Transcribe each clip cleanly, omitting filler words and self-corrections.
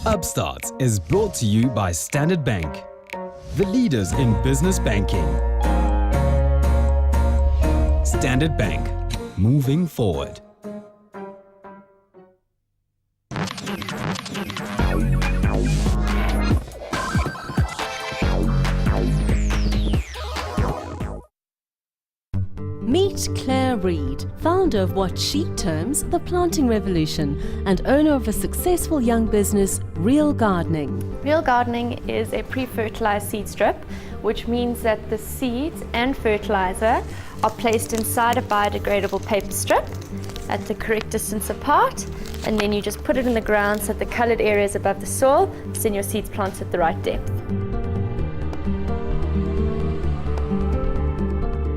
Upstarts is brought to you by Standard Bank, the leaders in business banking. Standard Bank, moving forward. Meet Claire Reid, founder of what she terms the planting revolution and owner of a successful young business, Real Gardening. Real Gardening is a pre-fertilized seed strip, which means that the seeds and fertilizer are placed inside a biodegradable paper strip at the correct distance apart, and then you just put it in the ground so that the colored area is above the soil, so then your seeds plant at the right depth.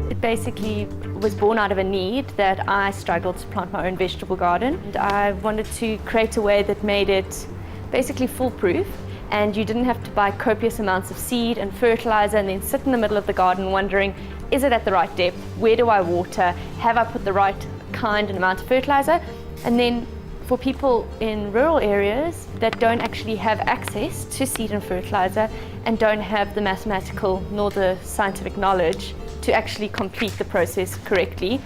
It basically was born out of a need that I struggled to plant my own vegetable garden. And I wanted to create a way that made it basically foolproof, and you didn't have to buy copious amounts of seed and fertilizer and then sit in the middle of the garden wondering, is it at the right depth? Where do I water? Have I put the right kind and amount of fertilizer? And then for people in rural areas that don't actually have access to seed and fertilizer and don't have the mathematical nor the scientific knowledge to actually complete the process correctly.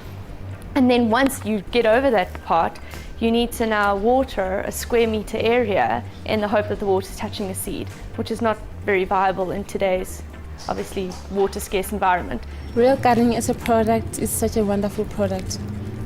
And then once you get over that part, you need to now water a square meter area in the hope that the water is touching the seed, which is not very viable in today's obviously water scarce environment. Real Gardening as a product is such a wonderful product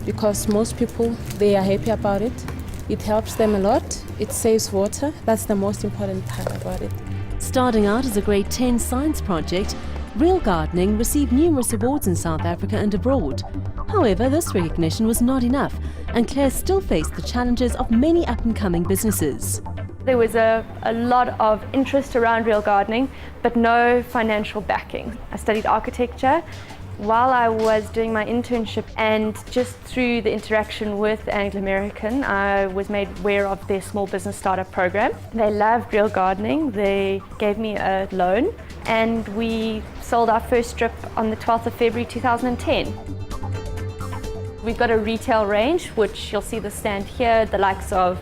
because most people, they are happy about it. It helps them a lot. It saves water. That's the most important part about it. Starting out as a grade 10 science project, Real Gardening received numerous awards in South Africa and abroad. However, this recognition was not enough, and Claire still faced the challenges of many up-and-coming businesses. There was a lot of interest around Real Gardening, but no financial backing. I studied architecture while I was doing my internship, and just through the interaction with Anglo American, I was made aware of their small business startup program. They loved Real Gardening. They gave me a loan, and we sold our first strip on the 12th of February 2010. We've got a retail range, which you'll see the stand here, the likes of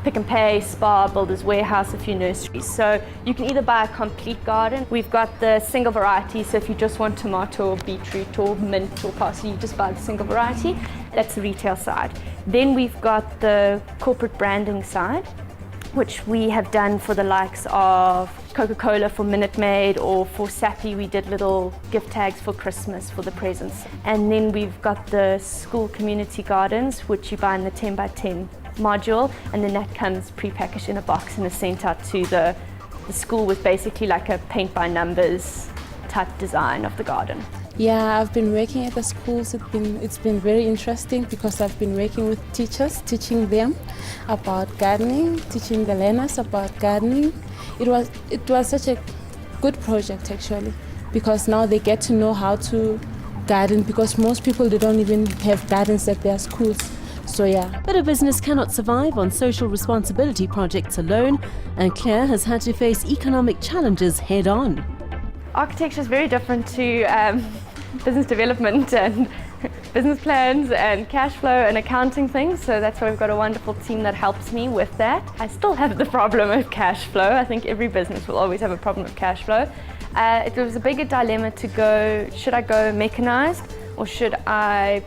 Pick and Pay, Spar, Builders Warehouse, a few nurseries. So you can either buy a complete garden. We've got the single variety, so if you just want tomato or beetroot or mint or parsley, you just buy the single variety. That's the retail side. Then we've got the corporate branding side, which we have done for the likes of Coca-Cola, for Minute Maid, or for Sappy we did little gift tags for Christmas for the presents. And then we've got the school community gardens, which you buy in the 10 by 10 module, and then that comes pre-packaged in a box and is sent out to the school with basically like a paint by numbers type design of the garden. Yeah, I've been working at the schools. It's been very interesting because I've been working with teachers, teaching them about gardening, teaching the learners about gardening. It was such a good project actually, because now they get to know how to garden, because most people, they don't even have gardens at their schools. So yeah. But a business cannot survive on social responsibility projects alone, and Claire has had to face economic challenges head on. Architecture is very different to business development and business plans and cash flow and accounting things, so that's why we've got a wonderful team that helps me with that. I still have the problem of cash flow. I think every business will always have a problem of cash flow. It was a bigger dilemma to go, should I go mechanized or should I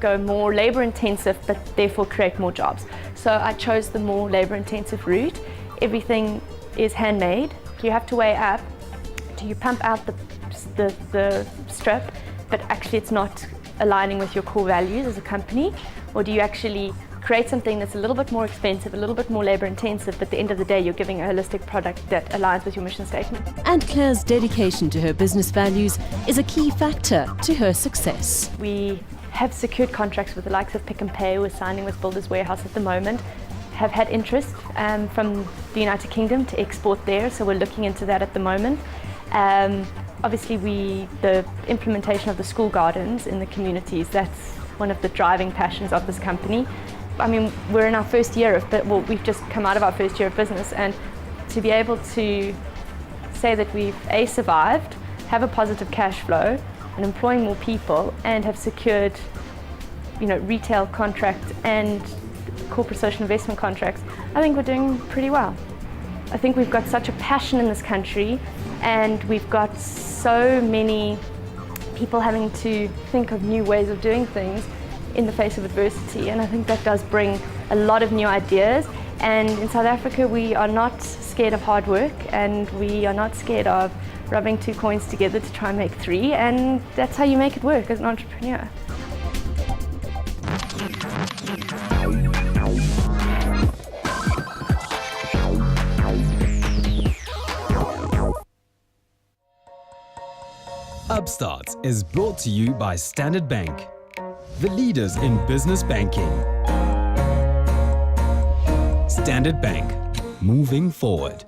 go more labor intensive but therefore create more jobs? So I chose the more labor intensive route. Everything is handmade. You have to weigh up, do you pump out the strip but actually it's not aligning with your core values as a company, or do you actually create something that's a little bit more expensive, a little bit more labor intensive, but at the end of the day you're giving a holistic product that aligns with your mission statement. And Claire's dedication to her business values is a key factor to her success. We have secured contracts with the likes of Pick and Pay. We're signing with Builders Warehouse at the moment, have had interest from the United Kingdom to export there, so we're looking into that at the moment. Obviously the implementation of the school gardens in the communities, that's one of the driving passions of this company. I mean, we're in our first year we've just come out of our first year of business, and to be able to say that we've survived, have a positive cash flow, and employing more people, and have secured, retail contracts and corporate social investment contracts, I think we're doing pretty well. I think we've got such a passion in this country, and we've got so many people having to think of new ways of doing things in the face of adversity, and I think that does bring a lot of new ideas. And in South Africa, we are not scared of hard work, and we are not scared of rubbing 2 coins together to try and make 3, and that's how you make it work as an entrepreneur. Upstarts is brought to you by Standard Bank, the leaders in business banking. Standard Bank, moving forward.